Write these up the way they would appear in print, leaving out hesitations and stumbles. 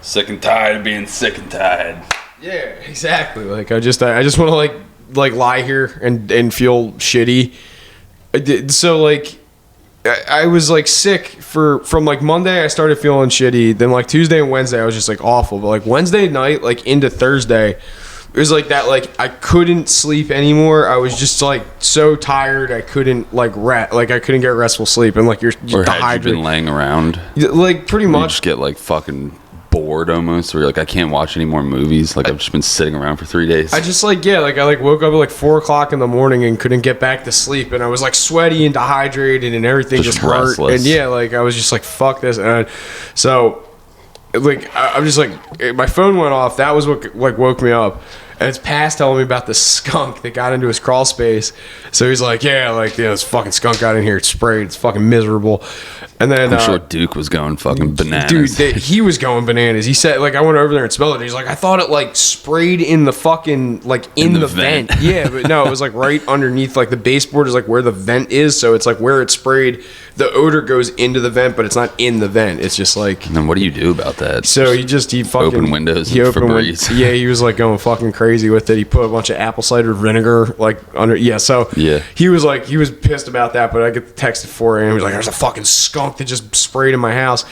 Sick and tired of being sick and tired. Yeah, exactly. Like I just want to like lie here and feel shitty. So like I was like sick from like Monday I started feeling shitty. Then like Tuesday and Wednesday I was just like awful. But like Wednesday night like into Thursday, it was like that. Like I couldn't sleep anymore. I was just like so tired. I couldn't like I couldn't get restful sleep. And like you're or dehydrated. had you been laying around? Like pretty much. You just get like fucking bored almost, where you're like, I can't watch any more movies. Like I've just been sitting around for 3 days. I just like I woke up at like 4 o'clock in the morning and couldn't get back to sleep, and I was like sweaty and dehydrated and everything just hurt. And like I was just like fuck this. And so like I'm just like my phone went off. That was what like woke me up. And it's Paz telling me about the skunk that got into his crawl space. So he's like, this fucking skunk got in here. It's sprayed. It's fucking miserable. And then I'm sure Duke was going fucking bananas. Dude, he was going bananas. He said, like, I went over there and smelled it. He's like, I thought it like sprayed in the fucking like in the vent. Yeah, but no, it was like right underneath. Like the baseboard is like where the vent is. So it's like where it sprayed. The odor goes into the vent, but it's not in the vent. It's just like. And then what do you do about that? So he fucking opened windows. He opened Febreze. Yeah, he was like going fucking crazy with it. He put a bunch of apple cider vinegar like under. Yeah, so he was pissed about that. But I get the text at 4 a.m. He was like, "There's a fucking skunk that just sprayed in my house."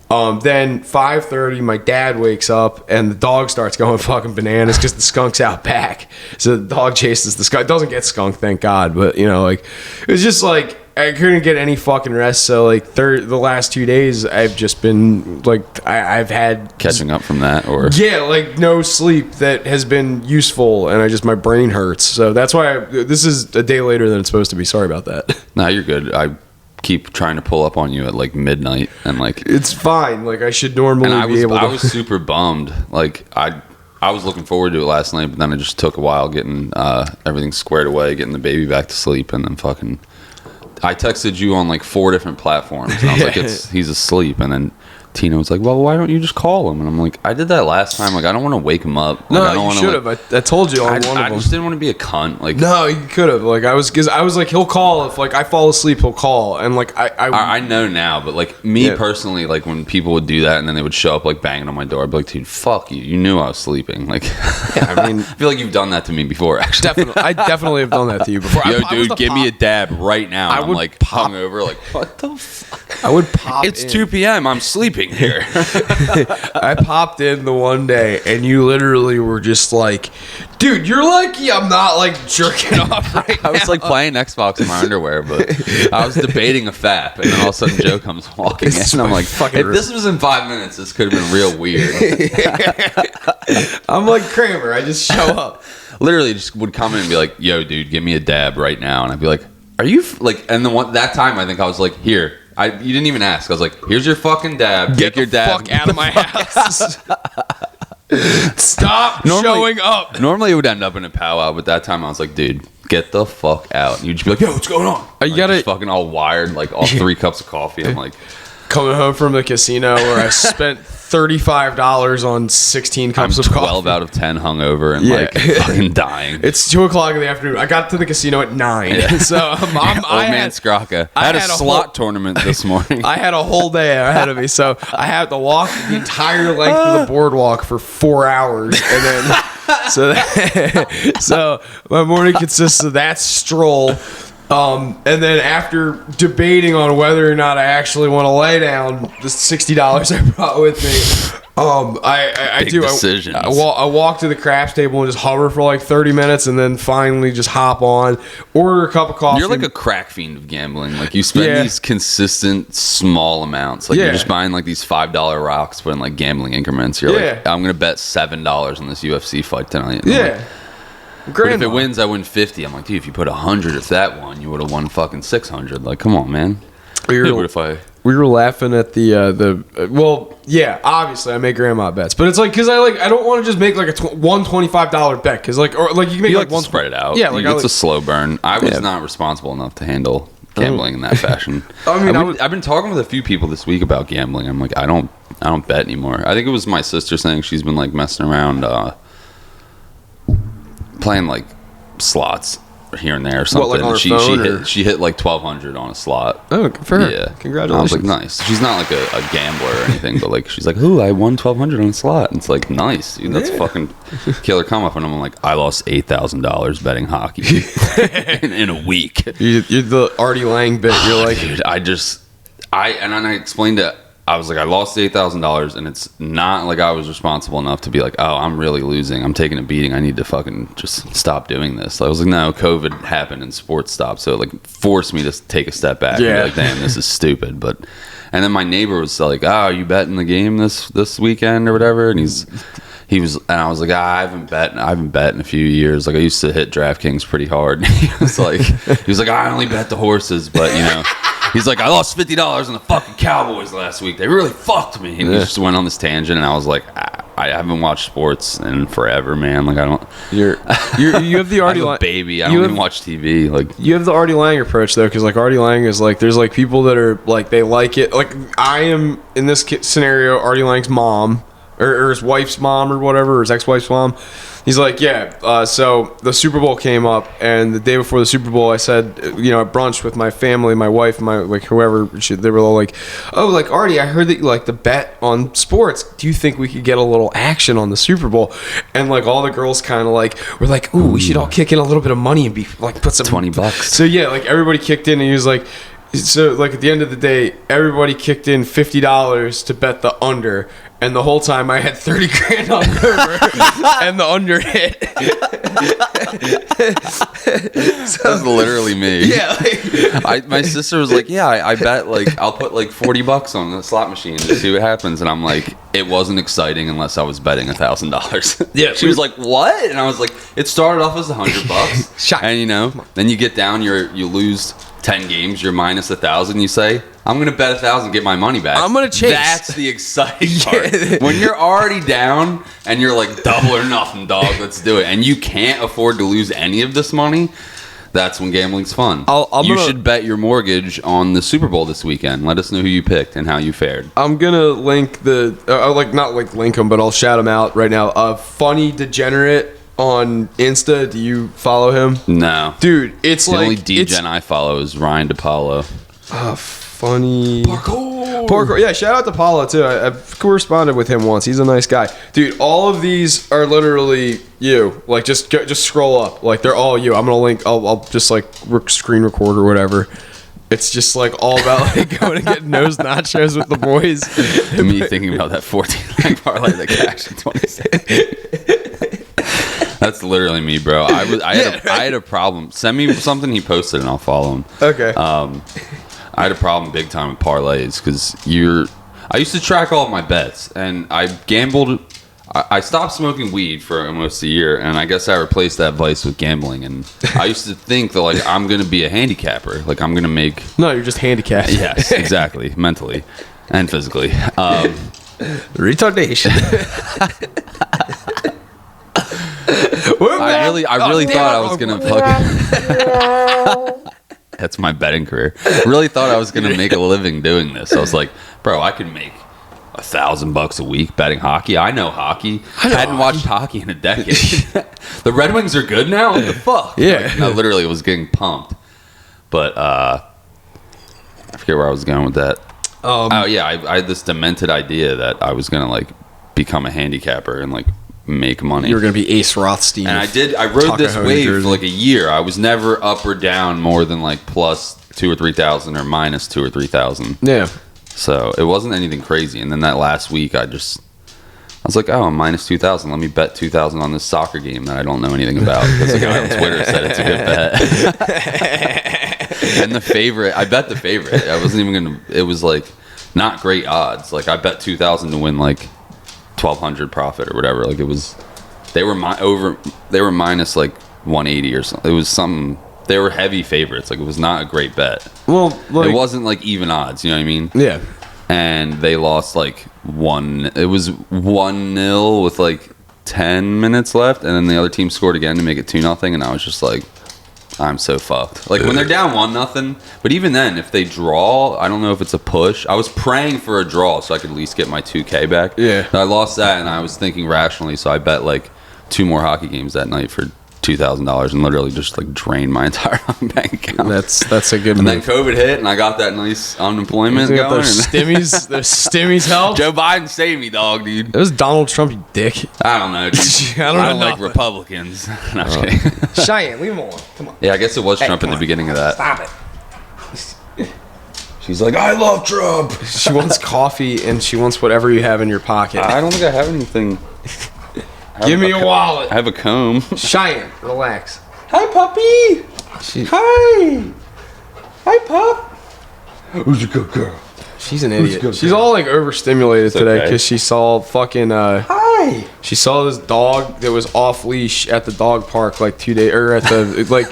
Then 5:30, my dad wakes up and the dog starts going fucking bananas because the skunk's out back. So the dog chases the skunk. It doesn't get skunked, thank God. But like it was just like. I couldn't get any fucking rest, so like the last 2 days I've just been like I've had catching up from that, or like no sleep that has been useful, and my brain hurts. So that's why this is a day later than it's supposed to be. Sorry about that. Nah, you're good. I keep trying to pull up on you at like midnight, and like it's fine. Like I should normally be able to. I was super bummed. Like I was looking forward to it last night, but then it just took a while getting everything squared away, getting the baby back to sleep, and then fucking. I texted you on like 4 different platforms, and I was like, he's asleep. And then Tina was like, well, why don't you just call him? And I'm like, I did that last time. Like, I don't want to wake him up. Like, no, I don't you should have. I told you on one of them. I just didn't want to be a cunt. Like, no, you could have. Like, I was like, he'll call if like I fall asleep, he'll call. And like, I know now, but like me personally, like when people would do that and then they would show up like banging on my door, I'd be like, dude, fuck you. You knew I was sleeping. Like, yeah, I mean, I feel like you've done that to me before. Actually, I definitely have done that to you before. Yo, dude, give me a dab right now. I'm like hungover. Like, what the fuck? I would pop. It's 2 p.m. I'm sleeping here. I popped in the one day and you literally were just like, dude, you're lucky I'm not like jerking off right now. I was like playing Xbox in my underwear, but I was debating a fap, and then all of a sudden Joe comes walking in, and I'm like, if this was in 5 minutes, this could have been real weird. I'm like Kramer, I just show up. Literally just would come in and be like, yo, dude, give me a dab right now. And I'd be like, are you like, and that time I think I was like, here. You didn't even ask. I was like, here's your fucking dab. Get your dab. Fuck out of my house. Stop showing up. Normally it would end up in a powwow, but that time I was like, dude, get the fuck out. And you'd just be like, yo, what's going on? You gotta just fucking all wired, like all 3 cups of coffee. I'm like, coming home from the casino where I spent $35 on 16 cups of coffee. 12 out of 10 hungover and like fucking dying. It's 2 o'clock in the afternoon. I got to the casino at 9. Yeah. So Old man Scrocca. I had a slot tournament this morning. I had a whole day ahead of me, so I had to walk the entire length of the boardwalk for 4 hours, and then so my morning consists of that stroll. And then after debating on whether or not I actually want to lay down the $60 I brought with me, I walk to the craps table and just hover for like 30 minutes, and then finally just hop on, order a cup of coffee. You're like a crack fiend of gambling. Like you spend these consistent small amounts. Like you're just buying like these $5 rocks, but in like gambling increments. You're like, I'm gonna bet $7 on this UFC fight tonight. And but if it wins, I win 50. I'm like, dude, if you put 100, if that won, you would have won fucking 600. Like, come on, man. We were laughing at obviously I make grandma bets, but it's like because I don't want to just make like a $125 bet because like you can make like one spread it out. Yeah, like it's a slow burn. I was not responsible enough to handle gambling in that fashion. I mean, I've been talking with a few people this week about gambling. I'm like, I don't bet anymore. I think it was my sister saying she's been like messing around. Playing like slots, here and there or something. What, like on her she phone, she hit like 1,200 on a slot. Oh, good for her. Yeah, Congratulations. I was like, nice. She's not like a gambler or anything, but like she's like, ooh, I won 1,200 on a slot. And it's like, nice, dude. That's fucking killer come up. And I'm like, I lost $8,000 betting hockey in a week. You're the Artie Lang bit. You're like, dude, I explained it. I was like, I lost $8,000, and it's not like I was responsible enough to be like, oh, I'm really losing. I'm taking a beating. I need to fucking just stop doing this. I was like, no, COVID happened and sports stopped, so it like forced me to take a step back. Yeah. And be like, damn, this is stupid. And then my neighbor was like, oh, are you betting the game this weekend or whatever? And he was, and I was like, I haven't bet in a few years. Like I used to hit DraftKings pretty hard. He was like, I only bet the horses, but you know. He's like, I lost $50 on the fucking Cowboys last week. They really fucked me. And he just went on this tangent, and I was like, I haven't watched sports in forever, man. Like I don't. You have the Artie Lang baby. I don't even watch TV. Like you have the Artie Lang approach though, because like Artie Lang is like, there's like people that are like they like it. Like I am in this scenario, Artie Lang's mom or his wife's mom or whatever, or his ex-wife's mom. He's like, yeah, so the Super Bowl came up, and the day before the Super Bowl, I said, you know, at brunch with my family, my wife, my, like, whoever, they were all like, oh, like, Artie, I heard that you like to bet on sports. Do you think we could get a little action on the Super Bowl? And, like, all the girls kind of, like, were like, ooh, we should all kick in a little bit of money and be, like, put some... $20. So, yeah, like, everybody kicked in, and he was like... So, like, at the end of the day, everybody kicked in $50 to bet the under, and the whole time I had 30 grand on the over, and the under hit. That's literally me. Yeah. Like, my sister was like, yeah, I bet, like, I'll put, like, $40 on the slot machine to see what happens, and I'm like, it wasn't exciting unless I was betting $1,000. Yeah. She was like, what? And I was like, it started off as $100, and, you know, then you get down, you lose 10 games, you're minus 1,000. You say, I'm gonna bet 1,000, get my money back. I'm gonna chase. That's the exciting part. When you're already down and you're like double or nothing, dog. Let's do it. And you can't afford to lose any of this money. That's when gambling's fun. You should bet your mortgage on the Super Bowl this weekend. Let us know who you picked and how you fared. I'm gonna link link them, but I'll shout them out right now. FunnyDegenerate on Insta. Do you follow him? No, dude. It's the like only D-Gen I follow is Ryan DePaulo. Funny parkour. Yeah, shout out to Paulo too. I've corresponded with him once. He's a nice guy, dude. All of these are literally you. Like just scroll up. Like they're all you. I'm gonna link. I'll just like screen record or whatever. It's just like all about like going to get nose nachos with the boys. Me thinking about that 14-leg parlay that cashed in 26. That's literally me, bro. I had a problem. Send me something he posted and I'll follow him. Okay. I had a problem big time with parlays because I used to track all of my bets, and I gambled. I stopped smoking weed for almost a year, and I guess I replaced that vice with gambling. And I used to think that like I'm gonna be a handicapper, like I'm gonna make. No, you're just handicapped. Yes, exactly, mentally and physically. Retardation. I really thought I was gonna fucking. That's my betting career. Really thought I was gonna make a living doing this. I was like, bro, I could make $1,000 a week betting hockey. I know hockey. I hadn't watched hockey in a decade. The Red Wings are good now. What the fuck? Yeah. Like, no, literally, was getting pumped. But I forget where I was going with that. I had this demented idea that I was gonna like become a handicapper and like make money. You were gonna be Ace Rothstein. And I rode this wave for like a year. I was never up or down more than like plus 2,000 or 3,000 or minus 2,000 or 3,000. Yeah. So it wasn't anything crazy. And then that last week, I was like, oh, I'm minus 2,000. Let me bet 2,000 on this soccer game that I don't know anything about because the guy on Twitter said it's a good bet. And I bet the favorite. I wasn't even gonna. It was like not great odds. Like I bet 2,000 to win like 1,200 profit or whatever. Like it was, they were minus like 180 or something. It was something. They were heavy favorites. Like it was not a great bet. Well, like, it wasn't like even odds. You know what I mean? Yeah. And they lost like it was 1-0 with like 10 minutes left, and then the other team scored again to make it 2-0, and I was just like, I'm so fucked. Like when they're down 1-0, but even then, if they draw, I don't know if it's a push. I was praying for a draw so I could at least get my $2,000 back. Yeah. And I lost that, and I was thinking rationally, so I bet like 2 more hockey games that night for $2,000 and literally just like drained my entire bank account. That's a good and move. then COVID hit and I got that nice unemployment going. Those stimmies help. Joe Biden saved me, dog, dude. It was Donald Trump, you dick. I don't know, dude. I don't like Republicans. No, I'm kidding. Cheyenne, leave him alone. Come on. Yeah, I guess it was Trump in the beginning of that. Stop it. She's like, I love Trump. She wants coffee and she wants whatever you have in your pocket. I don't think I have anything. Give me a wallet. I have a comb. Cheyenne, relax. Hi, puppy. Hi. Hi, pup. Who's your good girl? She's an idiot. She's all like overstimulated today because she saw fucking. Hi. She saw this dog that was off leash at the dog park like 2 days or at the like,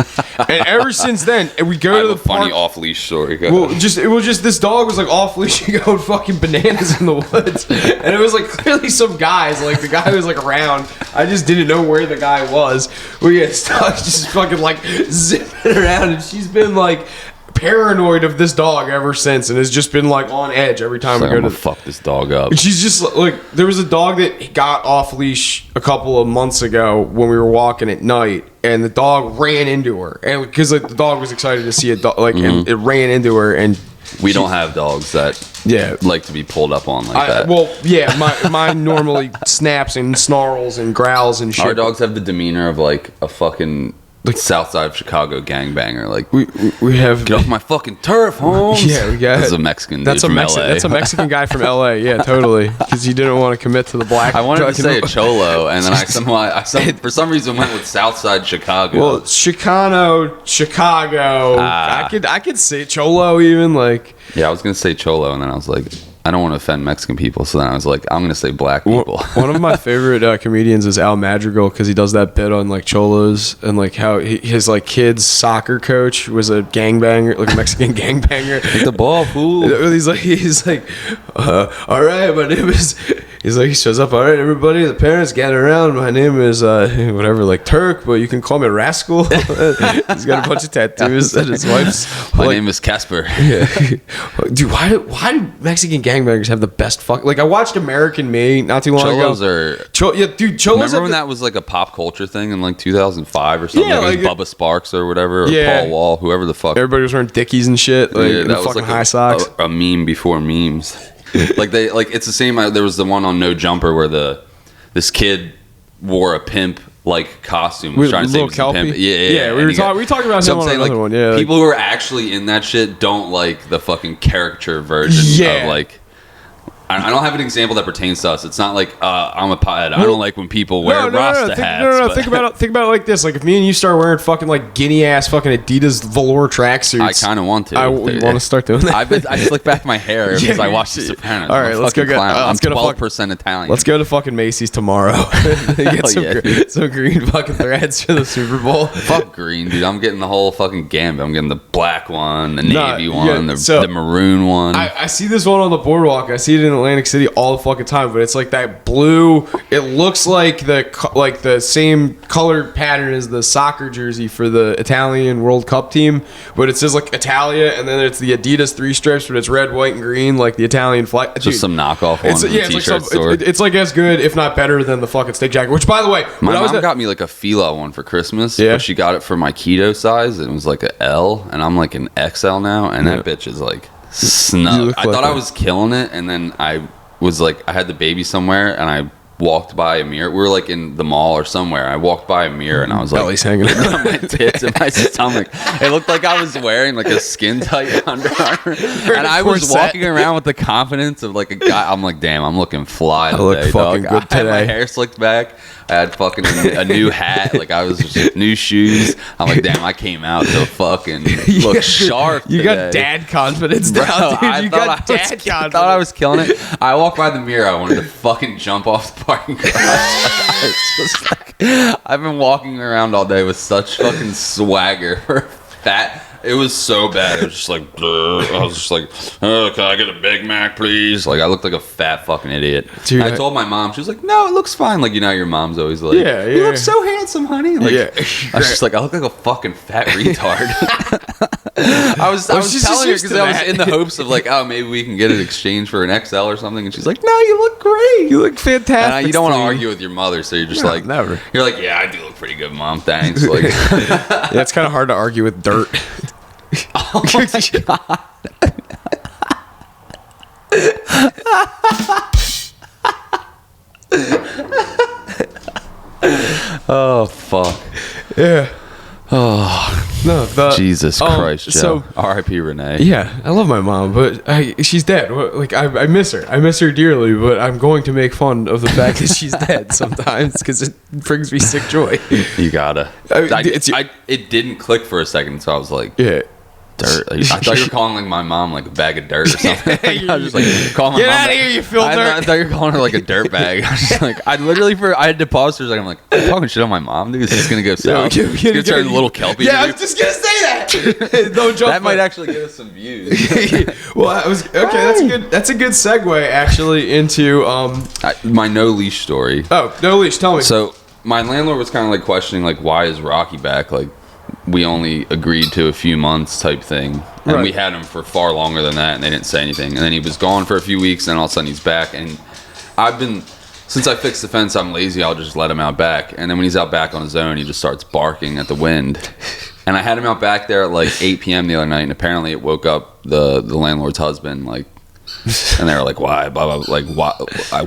and ever since then, and we go to the funny park, off leash story. Well, it was just this dog was like off leash going fucking bananas in the woods, and it was like clearly some guys like the guy was like around. I just didn't know where the guy was. We get stuck just fucking like zipping around, and she's been like paranoid of this dog ever since and has just been like on edge every time we go to fuck this dog up. She's just like, there was a dog that got off leash a couple of months ago when we were walking at night, and the dog ran into her, and because like the dog was excited to see a dog, like and it ran into her, and we don't have dogs that like to be pulled up on like that. Well, yeah, mine normally snaps and snarls and growls and shit. Our dogs have the demeanor of like a fucking like South Side of Chicago gangbanger. Like we have get off my fucking turf, Holmes. Yeah, we got. That's a Mexican. That's dude a from LA. That's a Mexican guy from LA. Yeah, totally. Because you didn't want to commit to the black. I wanted to say a cholo, and then I for some reason went with South Side Chicago. Well, Chicago. I could say cholo even like. Yeah, I was gonna say cholo, and then I was like, I don't want to offend Mexican people, so then I was like, I'm gonna say black people. One of my favorite comedians is Al Madrigal because he does that bit on like cholos and like how his like kid's soccer coach was a gangbanger, like a Mexican gangbanger. Take the ball, fool. He's like, all right, my name is. He's like, he shows up, all right, everybody, the parents gather around. My name is whatever, like Turk, but you can call me Rascal. He's got a bunch of tattoos, and his wife's. My name is Casper. Yeah. Dude, why do Mexican gangbangers have the best fuck? Like, I watched American Me not too long ago. Cholos. Remember when that was like a pop culture thing in like 2005 or something? Yeah, like Bubba Sparks or whatever, or Paul Wall, whoever the fuck. Everybody was wearing Dickies and shit, like that the was fucking like high socks. A meme before memes. It's the same. There was the one on No Jumper where this kid wore a pimp like costume, was trying to say he was a pimp. Yeah. We talked about him on another one. Yeah, people who are actually in that shit don't like the fucking caricature version of like. I don't have an example that pertains to us. It's not like I'm a pothead. I don't like when people wear Rasta hats. Think about it like this. Like if me and you start wearing fucking like guinea ass fucking Adidas velour tracksuits. I kind of want to. You want to start doing that? I slick back my hair because I watched The Sopranos. All right, let's go get. I'm 12% Italian. Let's go to fucking Macy's tomorrow. Get some green fucking threads for the Super Bowl. Fuck green, dude. I'm getting the whole fucking gambit. I'm getting the black one, the navy one, the maroon one. I see this one on the boardwalk. I see it in Atlantic City all the fucking time, but it's like that blue. It looks like the same color pattern as the soccer jersey for the Italian World Cup team, but it says like Italia, and then it's the Adidas 3 strips, but it's red, white, and green like the Italian flag. Just some knockoff one. It's like as good, if not better, than the fucking steak jacket. Which, by the way, my mom got me like a Fila one for Christmas. Yeah, but she got it for my keto size, and it was like an L, and I'm like an XL now, and that bitch is like snug. I thought I was killing it, and then I was like, I had the baby somewhere, and I walked by a mirror. We were like in the mall or somewhere. I walked by a mirror, and I was like, belly's hanging out, my tits and my stomach. It looked like I was wearing like a skin tight Under Armour, and I was walking around with the confidence of like a guy. I'm like, damn, I'm looking fly today. I look fucking good today. I had my hair slicked back. I had fucking a new hat. Like I was just new shoes. I'm like, damn, I came out to fucking look sharp. You got dad confidence now, dude. I thought I was killing it. I walked by the mirror. I wanted to fucking jump off the parking garage. I've been walking around all day with such fucking swagger for fat. It was so bad. It was just like, I was just like, oh, can I get a Big Mac, please? Like, I looked like a fat fucking idiot. Dude, I told my mom, she was like, no, it looks fine. Like, you know, your mom's always like, you look so handsome, honey. Like, I was just like, I look like a fucking fat retard. I was telling her because I was in the hopes of like, oh, maybe we can get an exchange for an XL or something. And she's like, no, you look great. You look fantastic. And you don't want to argue with your mother, so you're just never. You're like, yeah, I do look pretty good, Mom. Thanks. Like, yeah, it's kind of hard to argue with dirt. Oh my God. Oh fuck. Yeah. Oh no! Jesus Christ, Joe. So R.I.P. Renee. Yeah, I love my mom, but she's dead. Like I miss her. I miss her dearly, but I'm going to make fun of the fact that she's dead sometimes because it brings me sick joy. You gotta. It didn't click for a second, so I was like, yeah. Dirt. Like, I thought you were calling like my mom like a bag of dirt or something. Like, I was just like, call my Get mom. Get out of here, you filthy dirt. I thought you were calling her like a dirt bag. I was just like, I had to pause for a second. I'm like, I'm talking shit on my mom, dude. This is gonna go south. It's gonna turn a little kelpie. Yeah, I was just gonna say that. Don't jump. That might actually get us some views. Well, I was okay. That's a good segue actually into my no leash story. Oh, no leash. Tell me. So my landlord was kind of like questioning like, why is Rocky back? Like, we only agreed to a few months type thing. And we had him for far longer than that, and they didn't say anything. And then he was gone for a few weeks, and all of a sudden he's back. And since I fixed the fence, I'm lazy. I'll just let him out back. And then when he's out back on his own, he just starts barking at the wind. And I had him out back there at like 8 p.m. the other night, and apparently it woke up the landlord's husband. Like, and they were like, why? Blah, blah, like,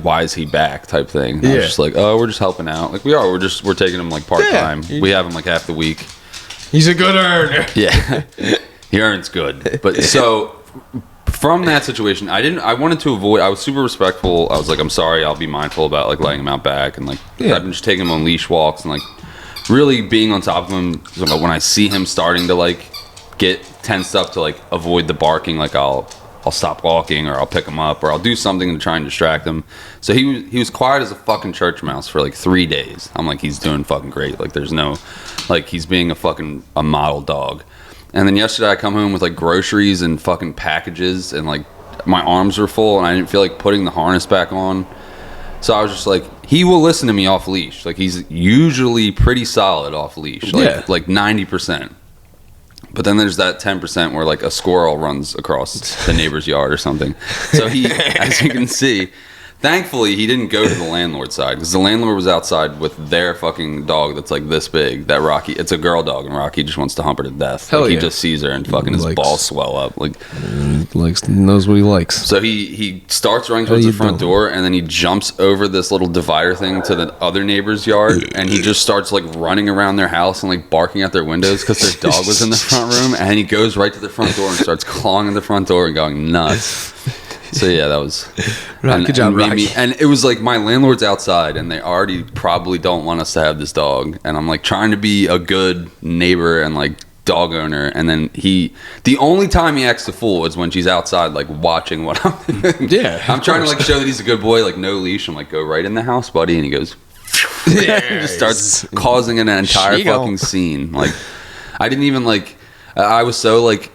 why is he back? Type thing. And I was just like, oh, we're just helping out. Like, we are. We're taking him like part time. Yeah. We have him like half the week. He's a good earner. Yeah. He earns good. But so from that situation, I wanted to avoid, I was super respectful. I was like, I'm sorry, I'll be mindful about like letting him out back, and like I've been just taking him on leash walks and like really being on top of him. So when I see him starting to like get tensed up to like avoid the barking, like I'll stop walking, or I'll pick him up, or I'll do something to try and distract him. So he was quiet as a fucking church mouse for like 3 days. I'm like, he's doing fucking great. Like there's no, like he's being a model dog. And then yesterday I come home with like groceries and fucking packages, and like my arms were full, and I didn't feel like putting the harness back on. So I was just like, he will listen to me off leash. Like he's usually pretty solid off leash, like 90%. But then there's that 10% where like a squirrel runs across the neighbor's yard or something. So he, as you can see, thankfully he didn't go to the landlord's side, because the landlord was outside with their fucking dog that's like this big. That Rocky, it's a girl dog, and Rocky just wants to hump her to death. Like, he just sees her and fucking his balls swell up. Like, knows what he likes. So he starts running towards the front door, and then he jumps over this little divider thing to the other neighbor's yard, and he just starts like running around their house and like barking at their windows because their dog was in the front room. And he goes right to the front door and starts clawing at the front door and going nuts. So yeah, that was good job, Rocky. And it was like my landlord's outside, and they already probably don't want us to have this dog, and I'm like trying to be a good neighbor and like dog owner, and then the only time he acts the fool is when she's outside like watching what I'm doing. Yeah, I'm trying to like show that he's a good boy, like no leash. I'm like, go right in the house, buddy, and he goes he just starts causing an entire fucking scene. Like I didn't even like, I was so like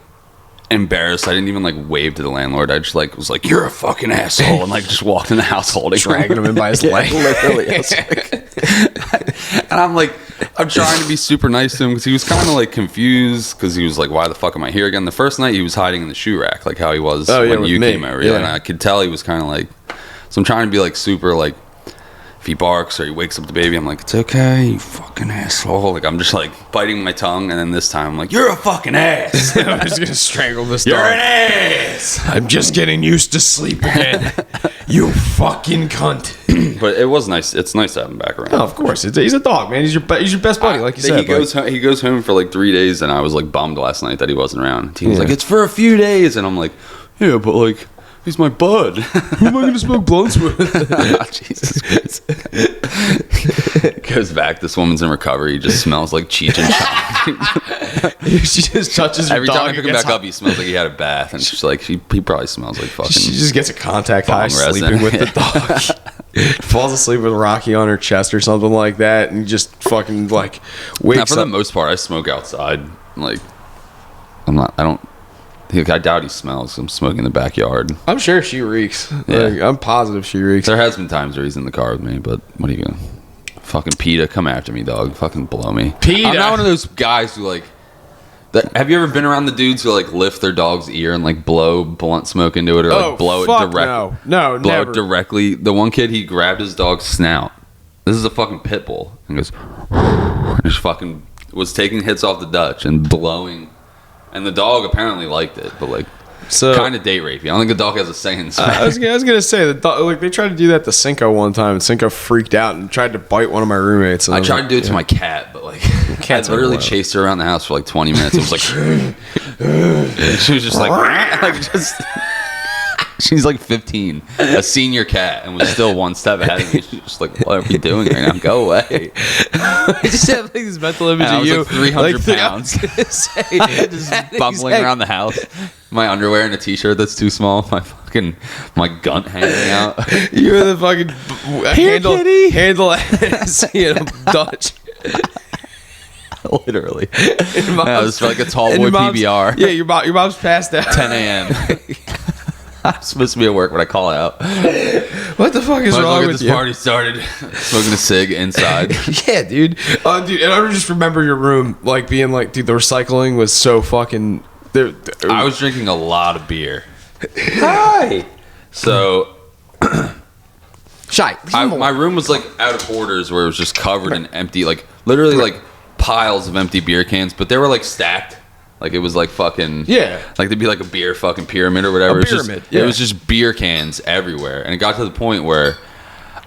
embarrassed, I didn't even like wave to the landlord. I just like was like, you're a fucking asshole, and like just walked in the house holding dragging him in by his leg. Literally. And I'm like, I'm trying to be super nice to him because he was kind of like confused, because he was like, why the fuck am I here again? The first night he was hiding in the shoe rack, like how he was when you came over. And I could tell he was kind of like, so I'm trying to be like super like, if he barks or he wakes up the baby, I'm like, it's okay, you fucking asshole. Like I'm just like biting my tongue, and then this time I'm like, you're a fucking ass. I'm just gonna strangle this dog. You're an ass. I'm just getting used to sleep again. You fucking cunt. But it was nice. It's nice to have him back around. Oh, of course. He's a dog, man. He's your best buddy, like you said. He goes home for like 3 days, and I was like bummed last night that he wasn't around. He was like, it's for a few days, and I'm like, yeah, but like, he's my bud. Who am I going to smoke blunts with? Oh, Jesus Christ. Goes back. This woman's in recovery. He just smells like Cheech and Chong. She just touches your Every dog. Every time I pick him back up, he smells like he had a bath. And she's like, he probably smells like fucking. She just gets a contact high sleeping with the dog. Falls asleep with Rocky on her chest or something like that, and just fucking like wakes up. For the most part, I smoke outside. Like, I doubt he smells. I'm smoking in the backyard. I'm sure she reeks. Yeah. Like, I'm positive she reeks. There has been times where he's in the car with me, but what are you gonna? Fucking PETA, come after me, dog. Fucking blow me. PETA. I'm not one of those guys who like. Have you ever been around the dudes who like lift their dog's ear and like blow blunt smoke into it or like blow it directly? No, blow never. it directly. The one kid, he grabbed his dog's snout. This is a fucking pit bull, and goes. Just fucking was taking hits off the Dutch and blowing, and the dog apparently liked it, but like. So kind of date rapey. I don't think the dog has a say in this. I was gonna say the dog, like they tried to do that to Cinco one time, and Cinco freaked out and tried to bite one of my roommates. I tried to do it to my cat, but like I literally chased her around the house for like 20 minutes. It was like she was just like just. She's like 15, a senior cat, and was still one step ahead of me. She's just like, "What are we doing right now? Go away!" I just have like this mental image of you, like 300 pounds, just bumbling around the house. My underwear and a t-shirt that's too small. My gunt hanging out. You're the fucking handle Dutch. Literally. It was like a tall boy PBR. Yeah, your mom's passed out. 10 a.m. I'm supposed to be at work when I call out. What the fuck is wrong with this party started. Smoking a cig inside. Yeah, dude. Dude, and I just remember your room like being like, dude, the recycling was so fucking. I was drinking a lot of beer. Hi. So. Shy. My room was like out of orders where it was just covered in empty, like literally like piles of empty beer cans, but they were like stacked. Like it was like fucking like there'd be like a beer fucking pyramid or whatever. It was just beer cans everywhere, and it got to the point where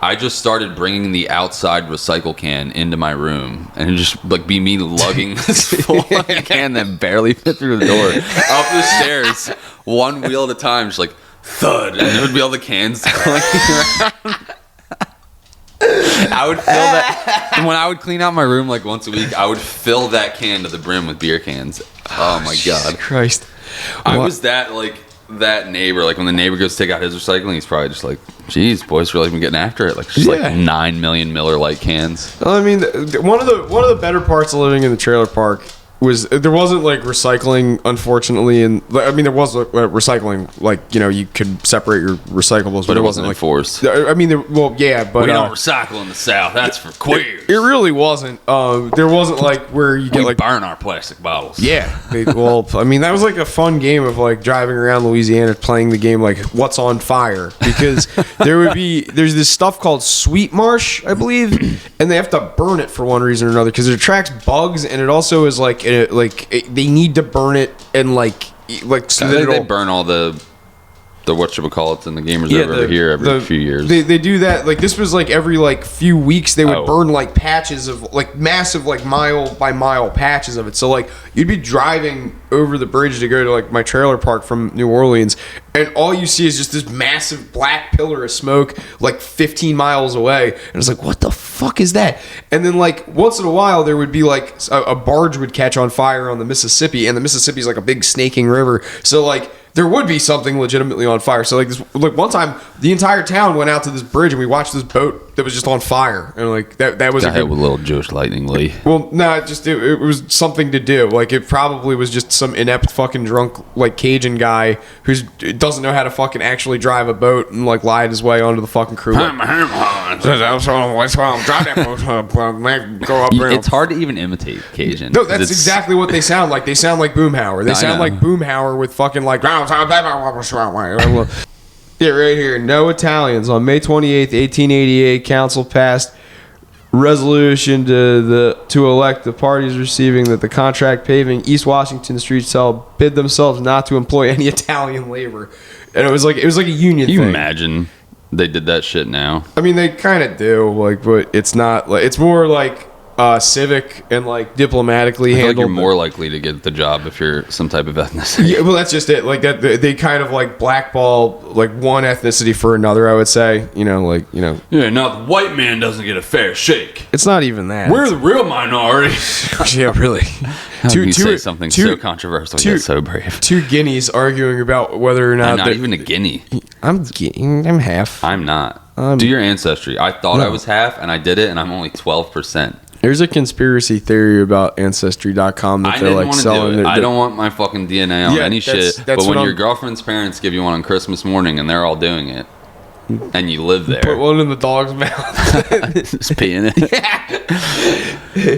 I just started bringing the outside recycle can into my room, and it'd just like be me lugging this full can that barely fit through the door up the stairs, one wheel at a time, just like thud, and there would be all the cans collecting around. I would fill that when I would clean out my room like once a week. I would fill that can to the brim with beer cans. Oh my god, Christ! I was that neighbor. Like when the neighbor goes to take out his recycling, he's probably just like, "Geez, boys, really been getting after it." Like just like 9 million Miller Lite cans. Well, I mean, one of the better parts of living in the trailer park was there wasn't like recycling, unfortunately, and I mean there was recycling, like you could separate your recyclables, but it wasn't like enforced. I mean, but we don't recycle in the South. That's for queers. It really wasn't. There wasn't like where you get burn our plastic bottles. Yeah, well, I mean that was like a fun game of like driving around Louisiana playing the game like what's on fire, because there's this stuff called sweet marsh, I believe, and they have to burn it for one reason or another because it attracts bugs, and it also is like. They need to burn it and like so I think they burn all the whatchamacallits in the gamers over here every few years. They do that. Like this was like every like few weeks they would burn like patches of like massive like mile by mile patches of it. So like you'd be driving over the bridge to go to like my trailer park from New Orleans, and all you see is just this massive black pillar of smoke like 15 miles away, and it's like, what the fuck is that? And then like once in a while there would be like a barge would catch on fire on the Mississippi, and the Mississippi is like a big snaking river, so like there would be something legitimately on fire. So like one time the entire town went out to this bridge and we watched this boat that was just on fire, and like that was a little Jewish lightning Lee. Well, no, it was something to do. Like it probably was just some inept fucking drunk like Cajun guy who doesn't know how to fucking actually drive a boat and like lied his way onto the fucking crew. It's hard to even imitate Cajun. No, that's exactly what they sound like. They sound like Boomhauer. They sound like Boomhauer with fucking like. Yeah, right here. No Italians. On May 28th, 1888, council passed resolution to elect the parties receiving the contract paving East Washington Street shall bid themselves not to employ any Italian labor. And it was like a union thing. Can you imagine they did that shit now? I mean, they kind of do, like, but it's not like it's more like civic and like diplomatically handled. Like you're more likely to get the job if you're some type of ethnicity. Yeah, well, that's just it. Like that, they kind of like blackball like one ethnicity for another. I would say, Yeah, now the white man doesn't get a fair shake. It's not even that. We're the real minority. Yeah, really. How can you say something so controversial yet so brave? Two guineas arguing about whether or not. I'm not even a guinea. I'm half. I'm not. Do your ancestry. I thought I was half, and I did it, and I'm only 12%. There's a conspiracy theory about Ancestry.com that they're like selling. I don't want my fucking DNA on any shit. But when your girlfriend's parents give you one on Christmas morning and they're all doing it, and you live there, put one in the dog's mouth, just peeing it.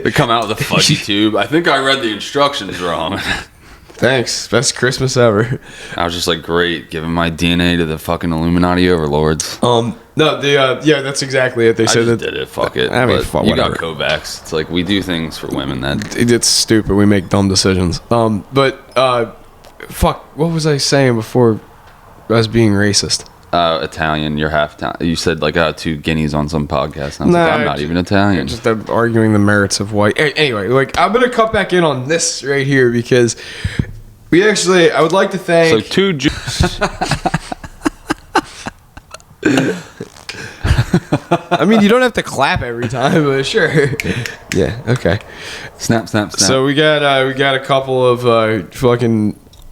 They come out with a fudgy tube. I think I read the instructions wrong. Thanks. Best Christmas ever. I was just like, great, giving my DNA to the fucking Illuminati overlords. No, yeah, that's exactly it. They said that did it. Fuck it. I mean, you got Kovacs. It's like we do things for women that it's stupid. We make dumb decisions. Fuck. What was I saying before I was being racist? Italian. You're half Italian. You said like 2 guineas on some podcast. And I was like, I'm not even Italian. Just arguing the merits of white. Anyway, like I'm gonna cut back in on this right here because I would like to thank. So 2 Jews. I mean, you don't have to clap every time, but sure. Yeah. Okay. Snap. So we got a couple of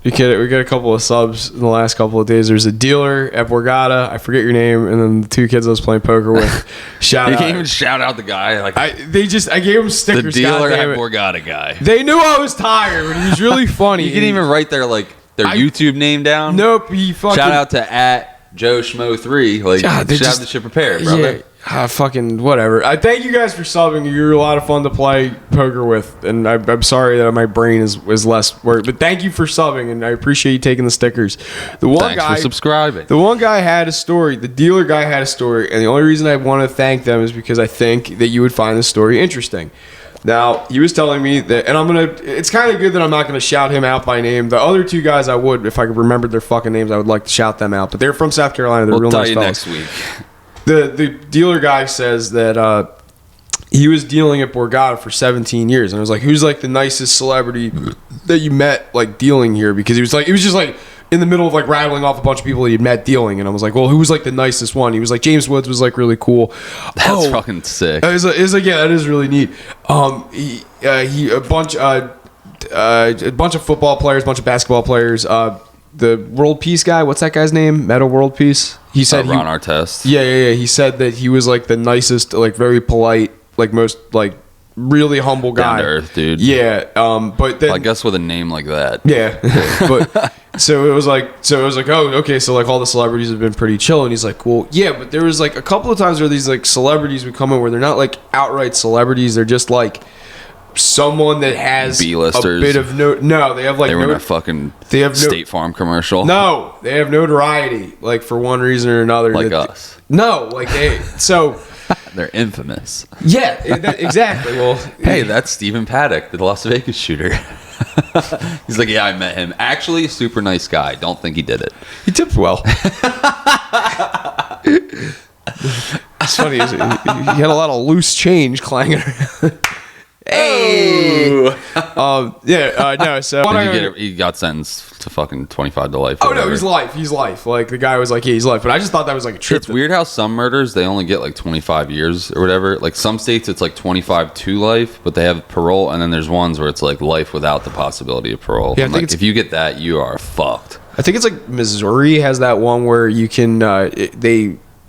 we got a couple of subs in the last couple of days. There's a dealer at Borgata. I forget your name, and then the 2 kids I was playing poker with. Shout out. You can't even shout out the guy. Like I gave him stickers. The dealer at Borgata guy. They knew I was tired, but he was really funny. You didn't even write their YouTube name down. Nope. He fucking shout out to @JoeSchmo3. Like, God, should have the shit prepared, brother. Yeah. Fucking whatever. I thank you guys for subbing. You're a lot of fun to play poker with, and I'm sorry that my brain is less work. But thank you for subbing, and I appreciate you taking the stickers. Thanks for subscribing. The one guy had a story. The dealer guy had a story, and the only reason I want to thank them is because I think that you would find the story interesting. Now, he was telling me that, and it's kind of good that I'm not going to shout him out by name. The other 2 guys I would, if I could remember their fucking names, I would like to shout them out. But they're from South Carolina. They're real nice fellas. We'll tell you next week. The dealer guy says that he was dealing at Borgata for 17 years. And I was like, who's like the nicest celebrity that you met like dealing here? Because he was just like in the middle of like rattling off a bunch of people that he'd met dealing. And I was like, well, who was like the nicest one? He was like, James Woods was like really cool. That's fucking sick. It was like, yeah, that is really neat. A bunch of football players, a bunch of basketball players, the World Peace guy, what's that guy's name? Meta World Peace. He said Ron Artest. Yeah. He said that he was like the nicest, like very polite, like most like really humble guy. Down to earth, dude. Yeah. But then, I guess with a name like that. Yeah. But so it was like, oh, okay. So like all the celebrities have been pretty chill, and he's like, well, yeah, but there was like a couple of times where these like celebrities would come in where they're not like outright celebrities. They're just like someone that has B-listers. A bit of no, they have like they were in a fucking State Farm commercial. No, they have notoriety, like for one reason or another. Like us. No, like they're infamous. Yeah, exactly. Well, hey, that's Stephen Paddock, the Las Vegas shooter. He's like, yeah, I met him. Actually, super nice guy. Don't think he did it. He tipped well. It's funny. He had a lot of loose change clanging around. Hey. No. So he got sentenced to fucking 25 to life. Oh no, he's life. Like the guy was like, yeah, he's life. But I just thought that was like a trip. It's weird how some murders they only get like 25 years or whatever. Like some states it's like 25 to life, but they have parole, and then there's ones where it's like life without the possibility of parole. Yeah, if you get that, you are fucked. I think it's like Missouri has that one where you can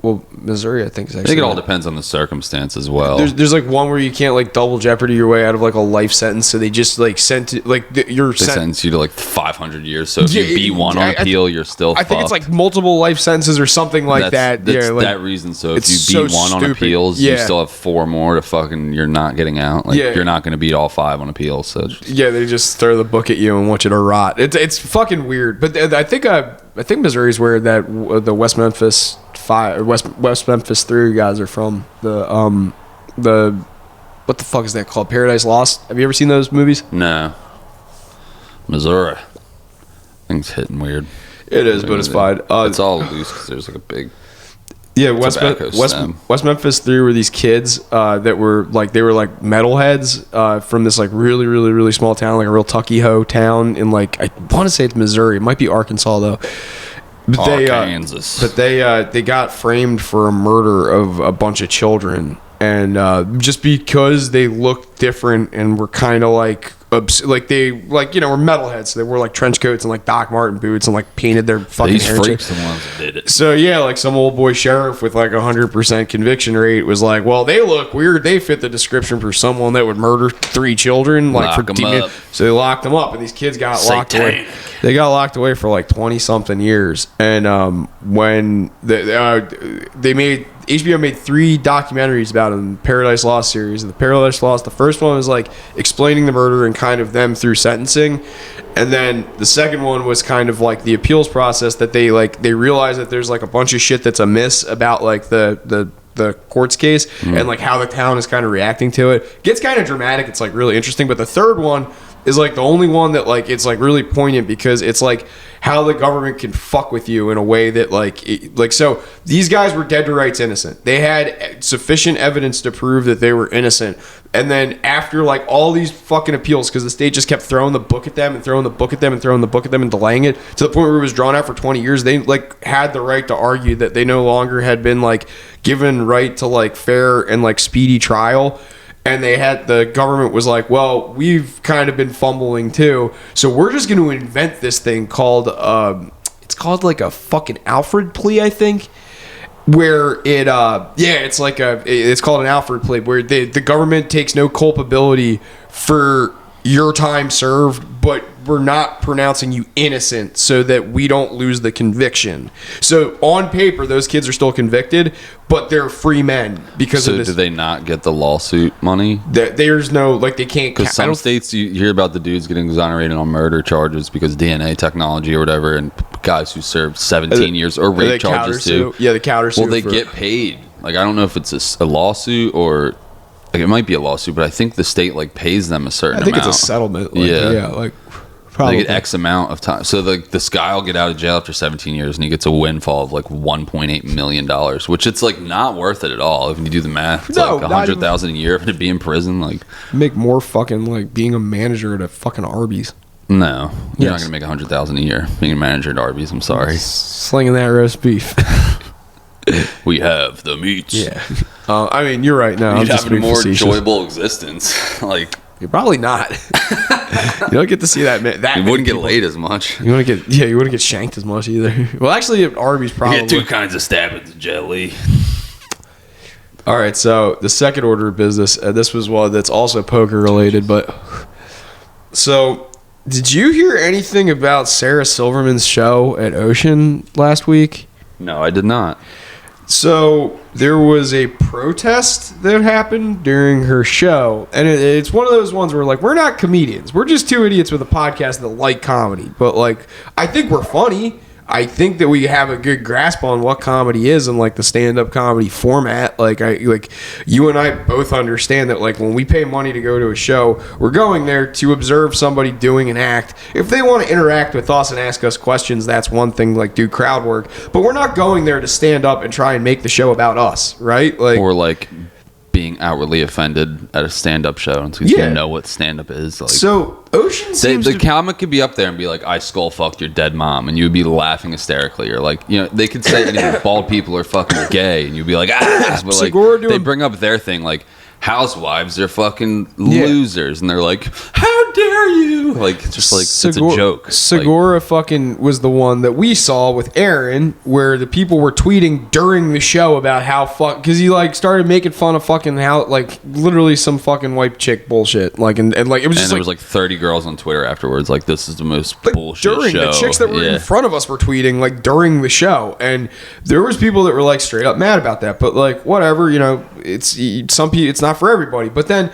Well, Missouri, I think is actually. I think it all depends on the circumstance as well. There's like one where you can't like double jeopardy your way out of like a life sentence, so they just like sentence you to like 500 years. So if you beat one on appeal, you're still. I think it's like multiple life sentences or something like that. That's that reason. So if you beat one on appeals, you still have 4 more to fucking. You're not getting out. Like you're not going to beat all 5 on appeals. So they just throw the book at you and want you to rot. It's fucking weird. But I think Missouri's where that the West Memphis 3 guys are from. The what the fuck is that called? Paradise Lost. Have you ever seen those movies? No. Missouri. Things hitting weird. It is, but it's fine. It's all loose because there's like a big. Yeah, West Memphis 3 were these kids that were like metalheads from this like really really really small town, like a real Tucky Ho town in like I want to say it's Missouri. It might be Arkansas though. But Kansas. They got framed for a murder of a bunch of children, and just because they looked different and were kind of like they like, you know, were metalheads. So they wore like trench coats and like Doc Marten boots and like painted their fucking These hair. freaks the ones that did it. So yeah, like some old boy sheriff with like 100% conviction rate was like, well, they look weird. They fit the description for someone that would murder 3 children. Like Lock them up. So they locked them up, and these kids got locked away. They got locked away for like 20 something years. And when they made HBO made 3 documentaries about him, Paradise Lost series. And the Paradise Lost, the first one was like explaining the murder and kind of them through sentencing. And then the second one was kind of like the appeals process, that they realize that there's like a bunch of shit that's amiss about like the court's case and like how the town is kind of reacting to it. Gets kind of dramatic. It's like really interesting. But the third one is like the only one that like it's like really poignant, because it's like how the government can fuck with you in a way that so these guys were dead to rights innocent. They had sufficient evidence to prove that they were innocent. And then after like all these fucking appeals, because the state just kept throwing the book at them and throwing the book at them and throwing the book at them and delaying it to the point where it was drawn out for 20 years, they like had the right to argue that they no longer had been like given right to like fair and like speedy trial. And the government was like, well, we've kind of been fumbling too, so we're just going to invent this thing called it's called like a fucking Alfred plea, I think, where it's called an Alfred plea, where the government takes no culpability for your time served, but we're not pronouncing you innocent so that we don't lose the conviction. So on paper, those kids are still convicted, but they're free men because of this. So do they not get the lawsuit money? There's no, like, they can't. Because some states, you hear about the dudes getting exonerated on murder charges because DNA technology or whatever, and guys who served 17 years or rape charges too. Yeah, the countersuit. Well, they get paid. Like, I don't know if it's a lawsuit or... Like, it might be a lawsuit, but I think the state like pays them a certain amount. I think it's a settlement. Like, yeah, like probably. They get X amount of time. So this guy will get out of jail after 17 years, and he gets a windfall of like $1.8 million, which it's like not worth it at all. If you do the math, it's like $100,000 a year to be in prison. Like, make more fucking like being a manager at a fucking Arby's. No, you're not gonna make $100,000 a year being a manager at Arby's. I'm sorry. Slinging that roast beef. We have the meats. Yeah. I mean, you're right. No, you'd have a more enjoyable existence. Like, you're probably not. You don't get to see that. You wouldn't get laid as much. You wouldn't get shanked as much either. Well, actually, at Arby's probably. You get 2 kinds of stabbings of jelly. All right, so the second order of business. This was one that's also poker related, but so. Did you hear anything about Sarah Silverman's show at Ocean last week? No, I did not. So there was a protest that happened during her show, and it's one of those ones where like, we're not comedians, we're just 2 idiots with a podcast that like comedy, but like, I think we're funny. I think that we have a good grasp on what comedy is and like the stand-up comedy format. Like you and I both understand that like when we pay money to go to a show, we're going there to observe somebody doing an act. If they want to interact with us and ask us questions, that's one thing, like do crowd work. But we're not going there to stand up and try and make the show about us, right? Like, or like being outwardly offended at a stand-up show until you know what stand-up is. Like, so Ocean seems the comic could be up there and be like, I skull fucked your dead mom, and you would be laughing hysterically, or like, you know, they could say anything. Bald people are fucking gay, and you'd be like, ah, but like they bring up their thing, like housewives are fucking losers, and they're like, how dare you? Like, it's just like, it's a joke. Segura fucking was the one that we saw with Aaron, where the people were tweeting during the show about how because he like started making fun of fucking how like literally some fucking white chick bullshit, like and like it was just and there was like 30 girls on Twitter afterwards like, this is the most like, bullshit during show. The chicks that were in front of us were tweeting like during the show, and there was people that were like straight up mad about that, but like whatever, you know, it's some people, it's not for everybody. But then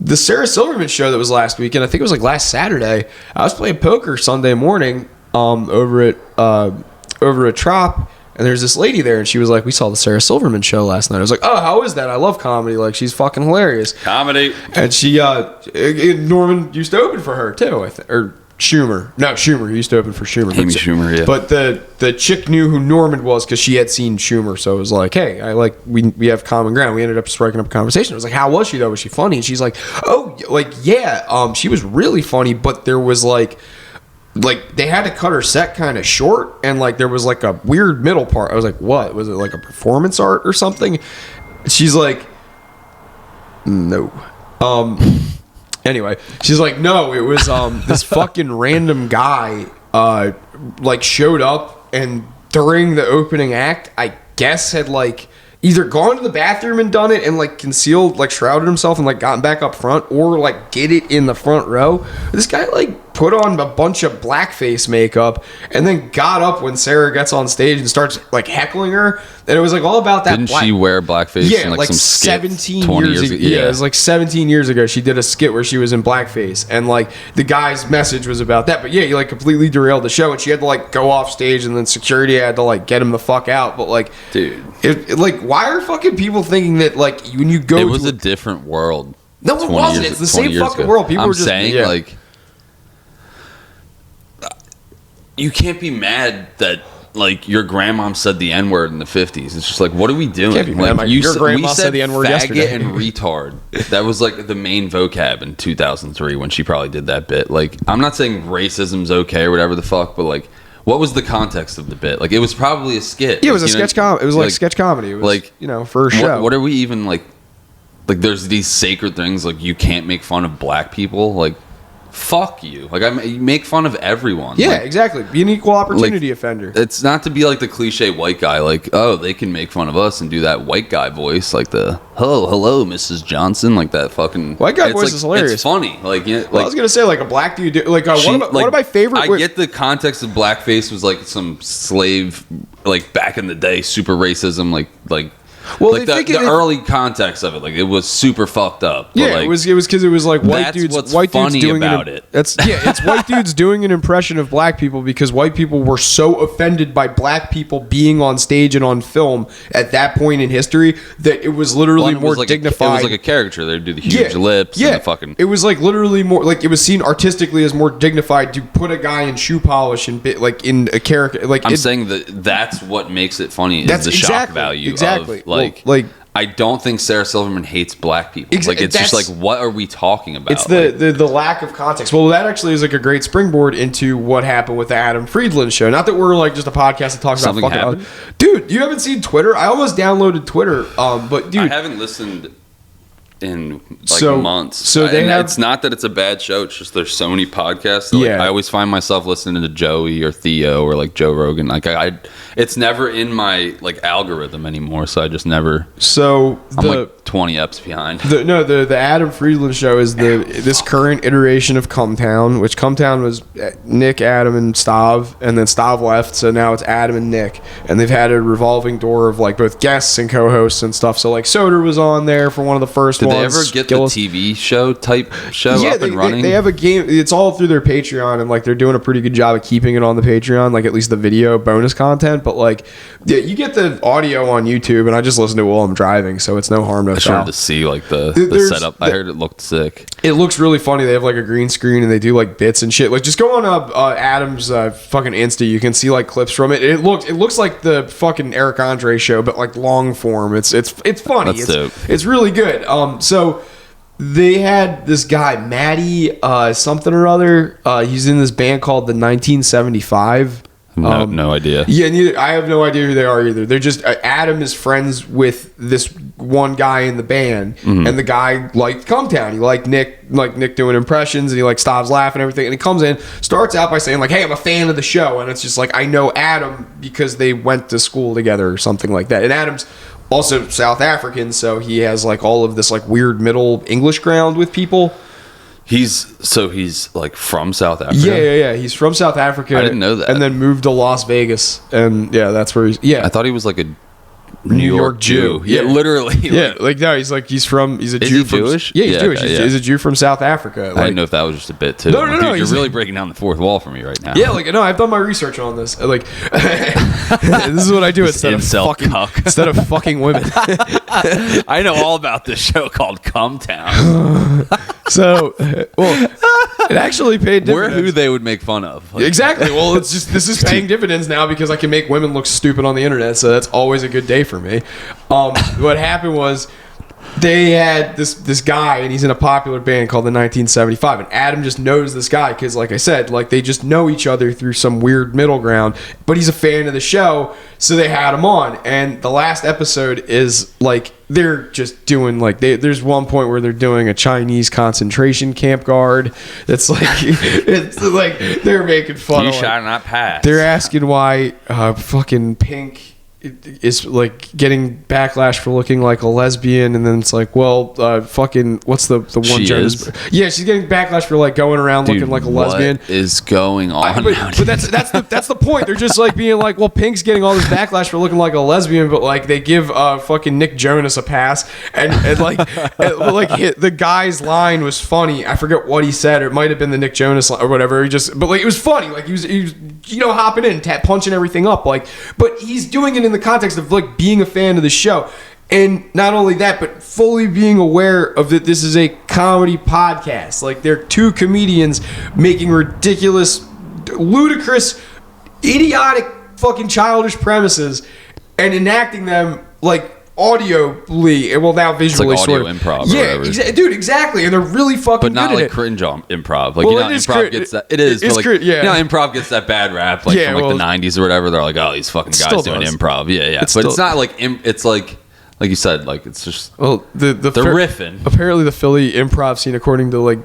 the Sarah Silverman show that was last week, and I think it was like last Saturday, I was playing poker Sunday morning over at Trop, and there's this lady there, and she was like, we saw the Sarah Silverman show last night. I was like, oh, how is that? I love comedy. Like, she's fucking hilarious. Comedy. And she Norman used to open for her too, I think, or Schumer. No, Schumer. He used to open for Schumer. Amy Schumer, yeah. But the chick knew who Norman was because she had seen Schumer. So it was like, hey, we have common ground. We ended up striking up a conversation. I was like, how was she though? Was she funny? And she's like, oh, like, yeah. She was really funny, but there was like they had to cut her set kind of short, and like there was like a weird middle part. I was like, what? Was it like a performance art or something? She's like, no. Anyway, she's like, no, it was this fucking random guy like showed up, and during the opening act, I guess had like either gone to the bathroom and done it and like concealed, like shrouded himself and like gotten back up front, or like did it in the front row. This guy like put on a bunch of blackface makeup and then got up when Sarah gets on stage and starts like heckling her. And it was like all about that. Didn't she wear blackface? Yeah, in, like some 17 20 years ago. Yeah, it was like 17 years ago. She did a skit where she was in blackface, and like the guy's message was about that. But yeah, he like completely derailed the show, and she had to like go off stage, and then security had to like get him the fuck out. But like, dude, like, why are fucking people thinking that like when you go? It was a different world. No, it wasn't. It's the same fucking world. People I'm were just saying like. You can't be mad that like your grandmom said the N-word in the 50s. It's just like, what are we doing? Can't be mad. Like, Your grandma said the N-word faggot yesterday. and retard. That was like the main vocab in 2003 when she probably did that bit. Like, I'm not saying racism's okay or whatever the fuck, but like, what was the context of the bit? Like, it was probably a skit. Yeah, it was like, a sketch comedy. It was like sketch comedy. It was like, you know, for a show. What are we even like? Like, there's these sacred things like you can't make fun of black people. Like, fuck you. Like, you make fun of everyone. Yeah, like, exactly. Be an equal opportunity offender. It's not to be like the cliche white guy, like, oh, they can make fun of us and do that white guy voice, like the hello, Mrs. Johnson, like that fucking white guy voice is hilarious. It's funny. Like, yeah, well, I was gonna say like a black dude, like one of my favorite. I get the context of blackface was like some slave, like back in the day, super racism, like. Well, like the early context of it, like it was super fucked up. Yeah, like, it was because it was like white dudes. White funny dudes doing about it. It's white dudes doing an impression of black people because white people were so offended by black people being on stage and on film at that point in history that it was literally more dignified. It was like a caricature. They'd do the huge lips. Yeah, and the fucking. It was like literally more like it was seen artistically as more dignified to put a guy in shoe polish and like in a character. Like I'm saying that's what makes it funny. Is the shock value. Exactly. Of, like I don't think Sarah Silverman hates black people. Like it's just like, what are we talking about? It's the lack of context. Well, that actually is like a great springboard into what happened with the Adam Friedland show. Not that we're like just a podcast that talks Something about happened? Dude, you haven't seen Twitter? I almost downloaded Twitter, but dude, I haven't listened in months. So it's not that it's a bad show. It's just there's so many podcasts. That, I always find myself listening to Joey or Theo or like Joe Rogan. Like it's never in my like algorithm anymore. So I just never. So I'm like 20 eps behind. The Adam Friedland show is this current iteration of Cumtown, which Cumtown was Nick, Adam, and Stav, and then Stav left. So now it's Adam and Nick, and they've had a revolving door of like both guests and co-hosts and stuff. So like Soder was on there for one of the first ones. Did they ever get the TV show type show up and running? They have a game. It's all through their Patreon, and like they're doing a pretty good job of keeping it on the Patreon, like at least the video bonus content. But like, yeah, you get the audio on YouTube, and I just listen to it while I'm driving, so it's no harm, no foul. I started to see like the setup. I heard it looked sick. It looks really funny. They have like a green screen, and they do like bits and shit. Like just go on Adam's fucking Insta. You can see like clips from it. It looks like the fucking Eric Andre show, but like long form. It's funny. That's dope. It's really good. So they had this guy, Matty something or other. He's in this band called the 1975. No idea. Yeah, I have no idea who they are either. They're just Adam is friends with this one guy in the band, and the guy liked Cumtown. He liked Nick doing impressions, and he like stops laughing and everything. And he comes in, starts out by saying like, "Hey, I'm a fan of the show," and it's just like I know Adam because they went to school together or something like that. And Adam's also South African, so he has like all of this like weird middle English ground with people. He's like from South Africa. Yeah. He's from South Africa. I didn't know that. And then moved to Las Vegas, and yeah, that's where he's. Yeah, I thought he was like a New York Jew. Yeah, literally. Yeah, like no, he's a Jew. Is he Jewish? Yeah, he's Jewish. Okay, he's a Jew from South Africa. I didn't know if that was just a bit too. No. You're really breaking down the fourth wall for me right now. Yeah, like no, I've done my research on this. Like, this is what I do instead of fucking women. I know all about this show called Cumtown. So, well, it actually paid dividends. We're who they would make fun of. Like, exactly. Well, it's just this is paying dividends now because I can make women look stupid on the internet. So that's always a good day for me. What happened was they had this guy, and he's in a popular band called the 1975, and Adam just knows this guy because, like I said, like they just know each other through some weird middle ground. But he's a fan of the show, so they had him on. And the last episode is like they're just doing like there's one point where they're doing a Chinese concentration camp guard. That's like it's like they're making fun of shot not pass. They're asking why fucking Pink is like getting backlash for looking like a lesbian, and then it's like, well, fucking what's the one she Jonas? Yeah, she's getting backlash for like going around looking like a lesbian. What is going on? But that's the point. They're just like being like, well, Pink's getting all this backlash for looking like a lesbian, but like they give fucking Nick Jonas a pass, and like the guy's line was funny. I forget what he said, or it might have been the Nick Jonas line or whatever. But like it was funny. Like he was hopping in, punching everything up. Like, but he's doing it in the context of like being a fan of the show, and not only that, but fully being aware of that this is a comedy podcast. Like they're two comedians making ridiculous, ludicrous, idiotic, fucking childish premises and enacting them like audibly, well now visually, it's like sort audio of improv. Yeah, dude, exactly, and they're really fucking. But not good at like it. cringe improv. Like, well, you know, improv gets that. It is, but like, you know, improv gets that bad rap, like from like the '90s or whatever. They're like, oh, these fucking guys doing improv. Yeah. But it's not like it's like you said, like it's just they're riffing. Apparently, the Philly improv scene, according to like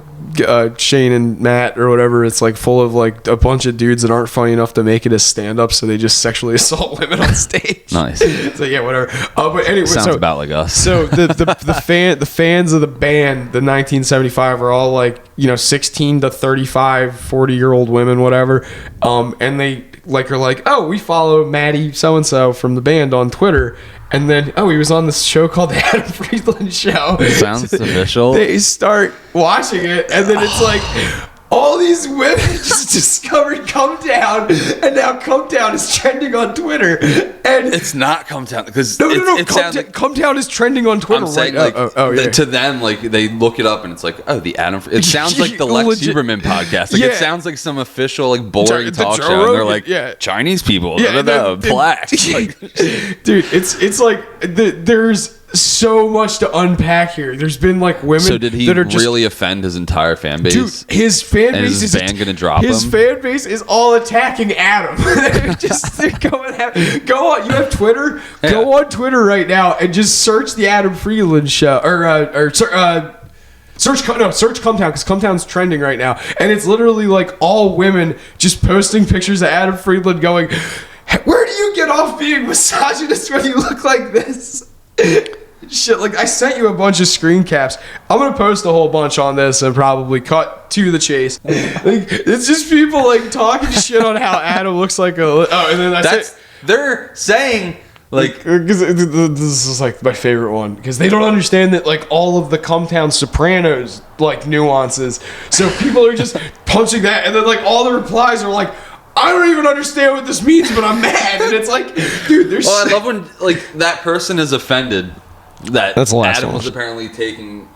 Shane and Matt or whatever, it's like full of like a bunch of dudes that aren't funny enough to make it as stand up, so they just sexually assault women on stage. Nice. So yeah, whatever. But anyway, sounds about like us. So the fans of the band, the 1975, are all like 16 to 35, 40-year-old women, whatever. And they like are like, oh, we follow Maddie so and so from the band on Twitter. And then, he was on this show called The Adam Friedland Show. Sounds official. They start watching it, and then it's like, all these women just discovered Come Down, and now Come Down is trending on Twitter. And it's not Come Down, because Come Down is trending on Twitter. I'm saying, like, to them, like, they look it up, and it's like, oh, the Adam. It sounds like the Lex Huberman podcast. Like, it sounds like some official, like, boring talk show. And they're like, Chinese people, black. Like, dude, it's like there's so much to unpack here. There's been like women. So did he really offend his entire fan base? Dude, his fan base is band gonna drop him. His fan base is all attacking Adam. they're going at, go on. You have Twitter. Yeah. Go on Twitter right now and just search the Adam Friedland show search Come Down, because Come Down's trending right now, and it's literally like all women just posting pictures of Adam Friedland going, "Where do you get off being misogynist when you look like this?" Shit, like I sent you a bunch of screen caps. I'm gonna post a whole bunch on this and probably cut to the chase. Like, it's just people like talking shit on how Adam looks like a. Oh, and then they're saying like this is like my favorite one, because they don't understand that like all of the Come Down Sopranos like nuances. So people are just punching that, and then like all the replies are like, I don't even understand what this means, but I'm mad. And it's like, dude, there's. Well, I love when like that person is offended that that's the last Adam one. was apparently taking.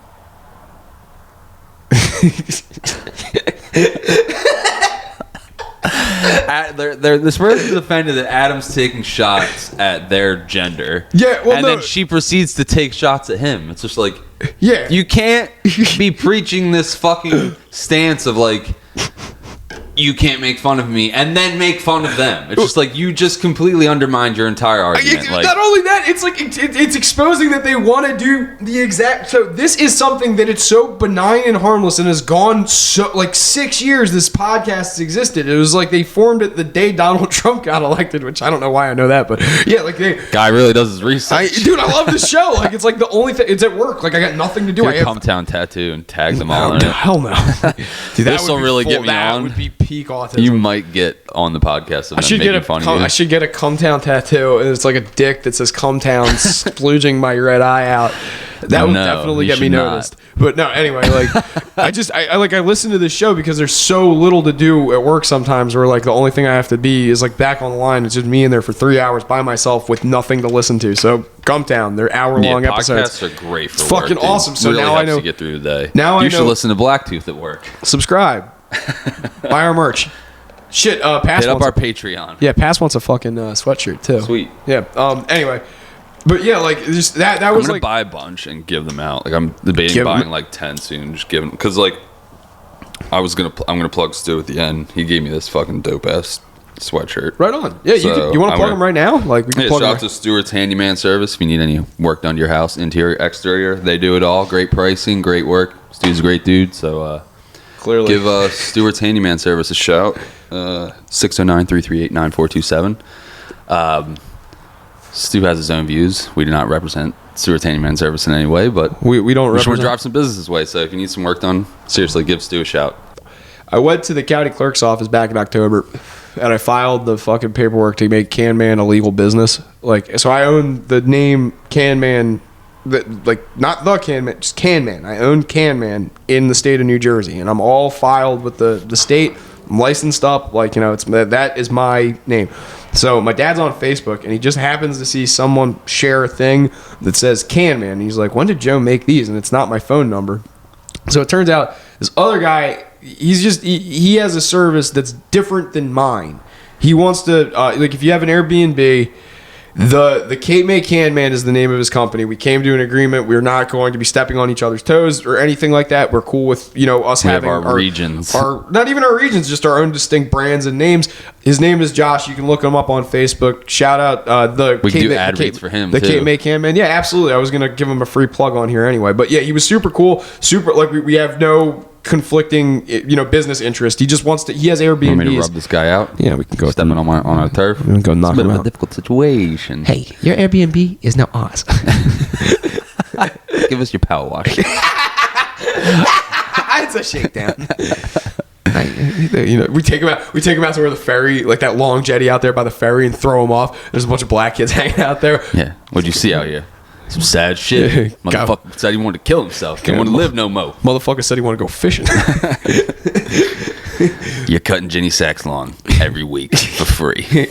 This person is offended that Adam's taking shots at their gender. Yeah, well, and then she proceeds to take shots at him. It's just like, yeah, you can't be preaching this fucking stance of like, you can't make fun of me and then make fun of them. It's just like you just completely undermined your entire argument. Like, not only that, it's like it's exposing that they want to do the exact. So this is something that it's so benign and harmless and has gone so like 6 years. This podcast has existed. It was like they formed it the day Donald Trump got elected, which I don't know why I know that, but yeah, like guy really does his research. Dude, I love the show. Like it's like the only thing. It's at work. Like I got nothing to do. I have Come Down tattoo and tag them all in it. Hell no. Dude, this will really get me that on. Would be peak autism. You might get on the podcast of making fun of you. I should get a Come Down tattoo, and it's like a dick that says Come Down, splooging my red eye out. That would definitely get me noticed. But no, anyway, like I listen to this show because there's so little to do at work sometimes, where like the only thing I have to be is like back on the line. It's just me in there for 3 hours by myself with nothing to listen to. So Come Down, they're hour-long episodes. Podcasts are great for it's work. Fucking awesome. So really now I know to get through the day. Now you should listen to Blacktooth at work. Subscribe. Buy our merch. Shit, Pass hit up our Patreon. Yeah, Pass wants a fucking sweatshirt too. Sweet. Yeah. Anyway, but yeah, like just that was I'm gonna like buy a bunch and give them out. Like I'm debating buying like 10 soon. Just give them, because like I'm gonna plug Stu at the end. He gave me this fucking dope ass sweatshirt. Right on. Yeah, So, you want to plug them right now? Like we can Yeah, plug shout them out to Stewart's Handyman Service. If you need any work done to your house, interior, exterior, they do it all. Great pricing, great work. Stu's a great dude. So clearly give Stewart's Handyman Service a shout. 609-338-9427. Stu has his own views. We do not represent Stewart's Handyman Service in any way, but we don't just want represent. to drive some business his way. So if you need some work done, seriously, give Stu a shout. I went to the county clerk's office back in October, and I filed the fucking paperwork to make Can Man a legal business. Like, so I own the name Can Man, not the Can Man, just Can Man. I own Can Man in the state of New Jersey, and I'm all filed with the state. I'm licensed up, like, you know, that is my name. So my dad's on Facebook, and he just happens to see someone share a thing that says Can Man. And he's like, when did Joe make these? And it's not my phone number. So it turns out this other guy, he has a service that's different than mine. He wants to, like, if you have an Airbnb, the Cape May Can Man is the name of his company. We came to an agreement. We're not going to be stepping on each other's toes or anything like that. We're cool with, you know, us having our regions. Not even our regions, just our own distinct brands and names. His name is Josh. You can look him up on Facebook. Shout out we can do ad reads for him, the too. Cape May Can Man. Yeah, absolutely. I was going to give him a free plug on here anyway. But yeah, he was super cool. Super, like, we have no conflicting, you know, business interest. He just wants to, he has Airbnbs. Want me to rub this guy out? Yeah, we can go stepping on our turf. We can go knock It's a bit him of out. a difficult situation. Hey, your Airbnb is now ours. Give us your power wash. It's a shakedown. You know, we take him out to where the ferry, like that long jetty out there by the ferry, and throw him off. There's a bunch of black kids hanging out there. Yeah. What'd you see out here? Some sad shit. Motherfucker said he wanted to kill himself. He wanted to live no more. Motherfucker said he wanted to go fishing. You're cutting Jenny Sack's lawn every week for free.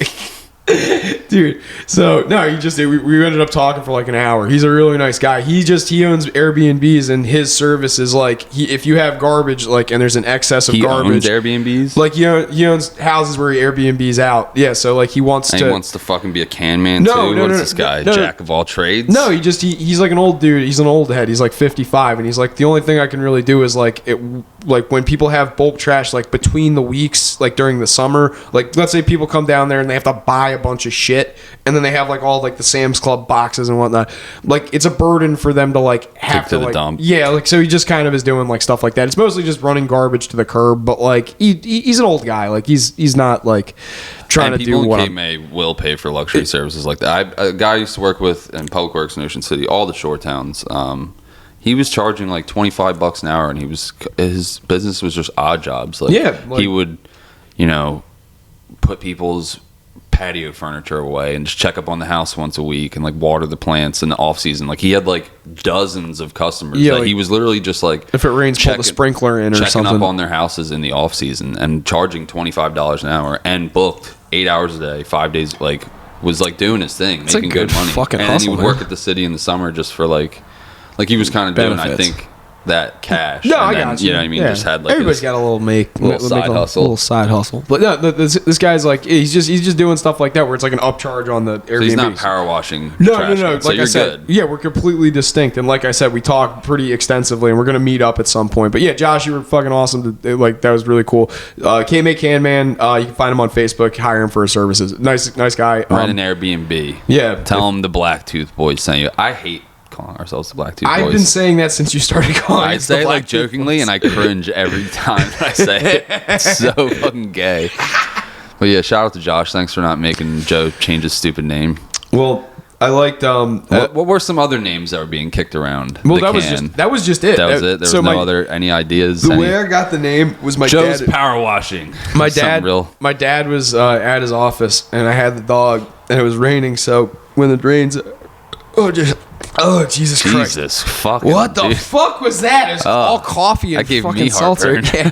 Dude, so no, we ended up talking for like an hour. He's a really nice guy. He owns Airbnbs, and his service is like, if you have garbage, like, and there's an excess of garbage, owns Airbnbs. like, he owns houses where he Airbnbs out. Yeah, so like he wants to fucking be a can man too. What is this guy? Jack of all trades? No, he's like an old dude. He's an old head. He's like 55, and he's like, the only thing I can really do is like when people have bulk trash, like between the weeks, like during the summer, like let's say people come down there and they have to buy a bunch of shit, and then they have like all like the Sam's Club boxes and whatnot. Like, it's a burden for them to like have Take to the like, dump. Yeah, like, so he just kind of is doing like stuff like that. It's mostly just running garbage to the curb, but like he's an old guy. Like he's not like trying to do what what Cape May will pay for luxury services like that. A guy I used to work with in Public Works in Ocean City, all the shore towns. He was charging like $25 an hour, and his business was just odd jobs. Like, yeah, like, he would, you know, put people's patio furniture away and just check up on the house once a week and like water the plants in the off season. Like, he had like dozens of customers. Yeah, like, like, he was literally just like, if it rains, pull the sprinkler in or checking something. up on their houses in the off season and charging $25 an hour, and booked 8 hours a day, 5 days. Like, was like doing his thing, it's making good money. Fucking and hustle, then he would work at the city in the summer just for like he was kind of doing, I think, that cash. No, and I then, got you. You know what I mean? Yeah. Just had like everybody's got a little side hustle. little side hustle. But no, this guy's like, he's just doing stuff like that where it's like an upcharge on the Airbnb. So he's not power washing. No. So Like I said, yeah, we're completely distinct. And like I said, we talked pretty extensively, and we're gonna meet up at some point. But yeah, Josh, you were fucking awesome. Like, that was really cool. Cape May Can Man, you can find him on Facebook. Hire him for his services. Nice guy. Rent an Airbnb. Yeah. Tell him the BLACKTOOTH boys sent you. I hate calling ourselves the BLACKTOOTH boys. I've been saying that since you started calling. I say it like jokingly, and I cringe every time I say it. It's so fucking gay. But yeah, shout out to Josh. Thanks for not making Joe change his stupid name. Well, I liked. What were some other names that were being kicked around? Well, that was just it. That was it. There was no other any ideas. The way I got the name was my Joe's dad. power washing. My dad was at his office, and I had the dog, and it was raining. So when it rains, Jesus Christ! Jesus fuck! What the fuck was that? It was all coffee and that gave fucking me seltzer. heartburn. Yeah.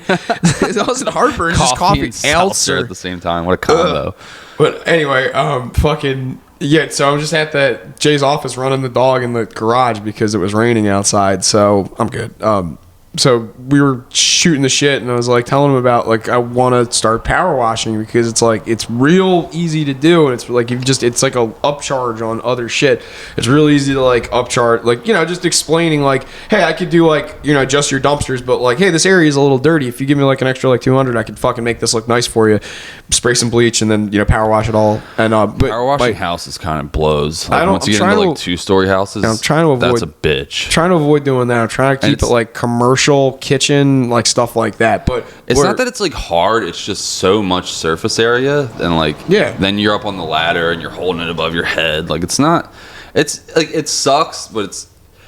It wasn't heartburn. It's just coffee and seltzer at the same time. What a combo! But anyway, fucking. Yeah, so I'm just at Jay's office running the dog in the garage because it was raining outside, so I'm good. so we were shooting the shit, and I was like telling him about like I want to start power washing because it's like it's real easy to do, and it's like it's like a upcharge on other shit. It's real easy to like upcharge, like, you know, just explaining like, hey, I could do like, you know, just your dumpsters, but like, hey, this area is a little dirty. If you give me like an extra like 200, I could fucking make this look nice for you. Spray some bleach and then, you know, power wash it all. And but power washing like, houses kind of blows. Like, once I'm you get into like 2-story houses, I'm trying to avoid, that's a bitch. Trying to avoid doing that. I'm trying to keep it like commercial kitchen, like stuff like that. But it's not that it's like hard, it's just so much surface area, and like, yeah, then you're up on the ladder and you're holding it above your head. Like, it's not, it's like, it sucks, but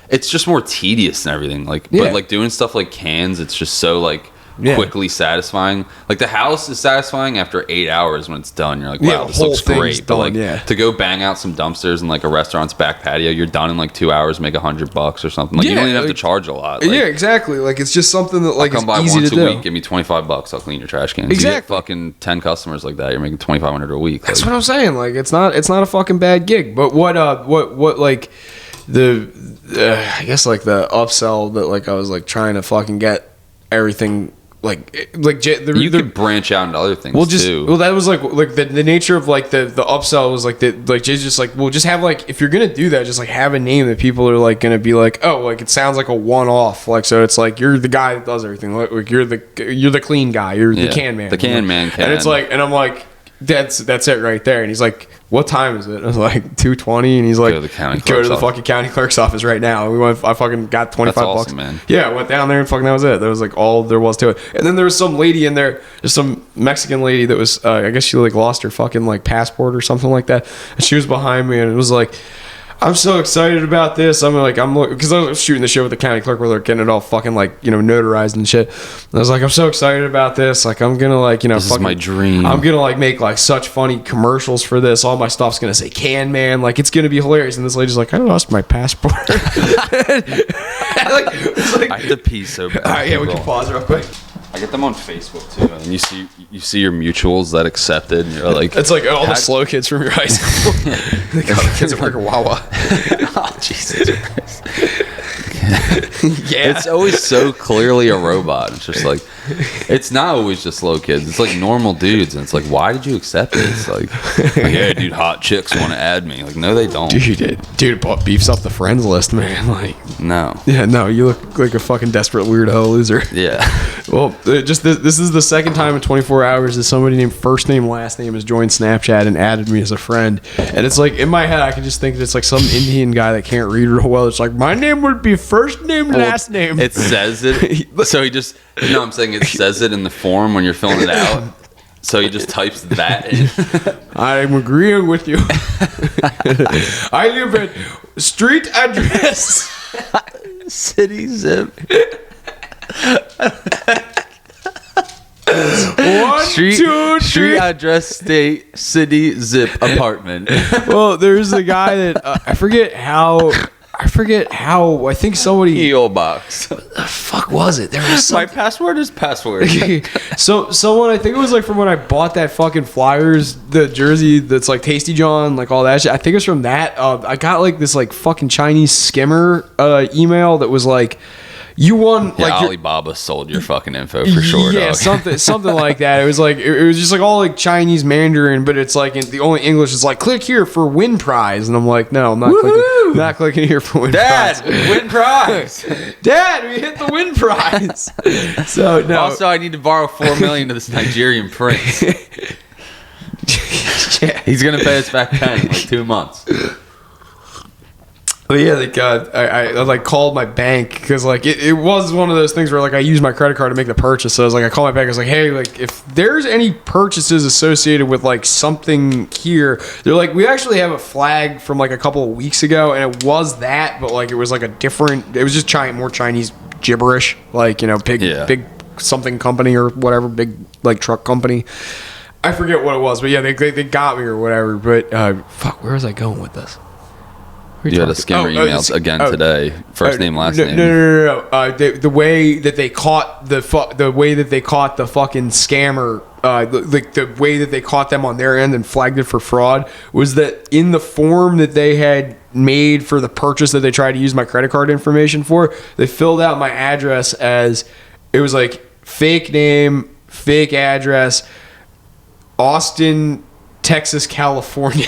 it's just more tedious and everything. Like, but like doing stuff like cans, it's just so like quickly satisfying. Like, the house is satisfying after 8 hours when it's done. You're like, wow, this looks great. But like, to go bang out some dumpsters in like a restaurant's back patio, you're done in like 2 hours, make $100 or something. Like, you don't even have to charge a lot. Like, yeah, exactly. Like, it's just something that like I'll come by easy once to a do. week, give me $25, I'll clean your trash cans. Exactly. You get fucking 10 customers like that, you're making $2,500 a week. That's what I'm saying. Like, it's not a fucking bad gig. But what like the I guess like the upsell that like I was like trying to fucking get everything. You could branch out into other things too. Well, that was like the nature of like the upsell was like that, like Jay's just like, well, just have like, if you're gonna do that, just like have a name that people are like gonna be like, oh, like it sounds like a one-off, like, so it's like you're the guy that does everything, like you're the clean guy, you're the can man, and it's like, and I'm like, that's it right there. And he's like, what time is it? I was like 2:20, and he's like, go to the fucking county clerk's office right now. We went. I fucking got $25. That's awesome, man. Yeah, I went down there and fucking that was it. That was like all there was to it. And then there was some lady in there, just some Mexican lady that was, I guess she like lost her fucking like passport or something like that. And she was behind me, and it was like, I'm so excited about this. I'm because I was shooting the show with the county clerk where they're getting it all fucking like, you know, notarized and shit. And I was like, I'm so excited about this. Like, I'm gonna like, you know, this is my dream. I'm gonna like make like such funny commercials for this. All my stuff's gonna say "Can Man." Like, it's gonna be hilarious. And this lady's like, I lost my passport. I have to pee so bad. All right, yeah, we can pause real quick. I get them on Facebook too, and you see your mutuals that accepted, and you're like, it's like all the slow kids from your high school. They got the kids that work at Wawa. Oh, Jesus Christ. Yeah, it's always so clearly a robot. It's just like, it's not always just slow kids. It's like normal dudes, and it's like, why did you accept it? It's like yeah, dude, hot chicks want to add me. Like, no, they don't. Dude, it beefs up the friends list, man. Like, no, yeah, no, you look like a fucking desperate weirdo loser. Yeah. Well, just this is the second time in 24 hours that somebody named first name last name has joined Snapchat and added me as a friend, and it's like in my head I can just think that it's like some Indian guy that can't read real well. It's like, my name would be first name last name. It says it, so he just, you know what I'm saying, it says it in the form when you're filling it out, so he just types that in. I'm agreeing with you. I live at street address city zip. Street address, state, city, zip, apartment. Well, there's a guy that I forget how. I think somebody PO box. What the fuck was it? There was my password is password. So someone, I think it was like from when I bought that fucking Flyers, the jersey that's like Tasty John, like all that shit. I think it was from that. I got like this like fucking Chinese skimmer email that was like, you won, yeah, like Alibaba sold your fucking info for sure. Yeah, dog. something like that. It was like it was just like all like Chinese Mandarin, but it's like the only English is like, click here for win prize, and I'm like, no, I'm not clicking here for win prize. Dad, win prize. Dad, we hit the win prize. So no. Also, I need to borrow $4 million to this Nigerian prince. Yeah. He's gonna pay us back 10 in like 2 months. But yeah, like I like called my bank because like it was one of those things where like I used my credit card to make the purchase. So I was like, I called my bank. I was like, hey, like if there's any purchases associated with like something here, they're like, we actually have a flag from like a couple of weeks ago, and it was that, but like it was like a different. It was just more Chinese gibberish, like, you know, big something company or whatever, big like truck company. I forget what it was, but yeah, they got me or whatever. But fuck, where was I going with this? You had a scammer emails again today. First name, last name. No. The way that they caught the fucking scammer, like the way that they caught them on their end and flagged it for fraud was that in the form that they had made for the purchase that they tried to use my credit card information for, they filled out my address as it was like fake name, fake address, Austin, Texas, California.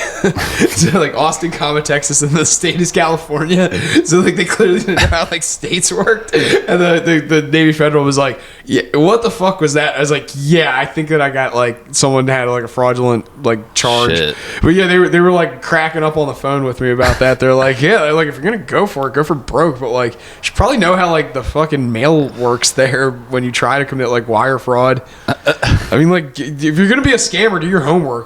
So like Austin, Texas, and the state is California. So like they clearly didn't know how like states worked. And the Navy Federal was like, yeah, what the fuck was that? I was like, yeah, I think that I got like someone had like a fraudulent like charge. Shit. But yeah, they were like cracking up on the phone with me about that. They're like, yeah, like if you're gonna go for it, go for broke. But like you should probably know how like the fucking mail works there when you try to commit like wire fraud. I mean, like if you're gonna be a scammer, do your homework.